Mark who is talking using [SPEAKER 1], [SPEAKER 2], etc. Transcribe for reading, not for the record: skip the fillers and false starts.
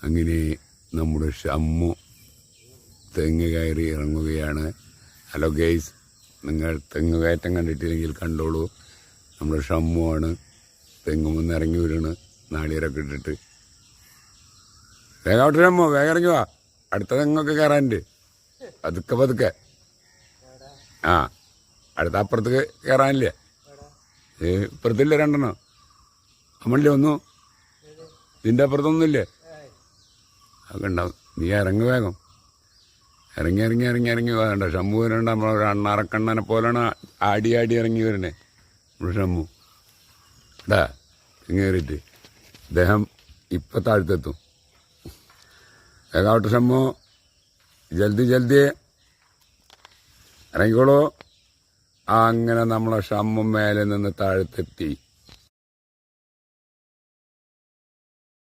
[SPEAKER 1] അങ്ങനെ നമ്മുടെ ഷമ്മു തെങ്ങ് കയറി ഇറങ്ങുകയാണ്. ഹലോ ഗെയ്സ്, നിങ്ങൾ തെങ്ങ് കയറ്റം കണ്ടിട്ടില്ലെങ്കിൽ കണ്ടോളൂ. നമ്മുടെ ഷമ്മു ആണ് തെങ്ങുമെന്ന് ഇറങ്ങി വീഴണ്, നാളികേരൊക്കെ ഇട്ടിട്ട്. വേഗം ഷമ്മു, വേഗം ഇറങ്ങി വാ, അടുത്ത തെങ്ങൊക്കെ കയറാനുണ്ട്. പതുക്കെ പതുക്കെ. ആ, അടുത്ത അപ്പുറത്തേക്ക് കയറാനില്ലേ? ഇപ്പുറത്തില്ലേ രണ്ടെണ്ണം? നമ്മളില്ലേ ഒന്നു? ഇതിൻ്റെ അപ്പുറത്തൊന്നുമില്ലേ? അതൊക്കെ ഉണ്ടാവും. നീ ഇറങ്ങി വേഗം, ഇറങ്ങി ഇറങ്ങി ഇറങ്ങി ഇറങ്ങി വേണ്ട. ഷമ്മു വരണ്ട, നമ്മളൊരു അണ്ണാറക്കണ്ണനെ പോലെയാണ് ആടി ആടി ഇറങ്ങി വരണേ നമ്മുടെ ഷമ്മു. ഇടാ കയറിയിട്ട് അദ്ദേഹം ഇപ്പം താഴ്ത്തെത്തും. വേഗാവട്ടെ ഷമ്മു, ജൽദി ജൽദി ഇറങ്ങിക്കോളൂ. അങ്ങനെ നമ്മളെ ഷമ്മു മേലെ നിന്ന് താഴ്ത്തെത്തി.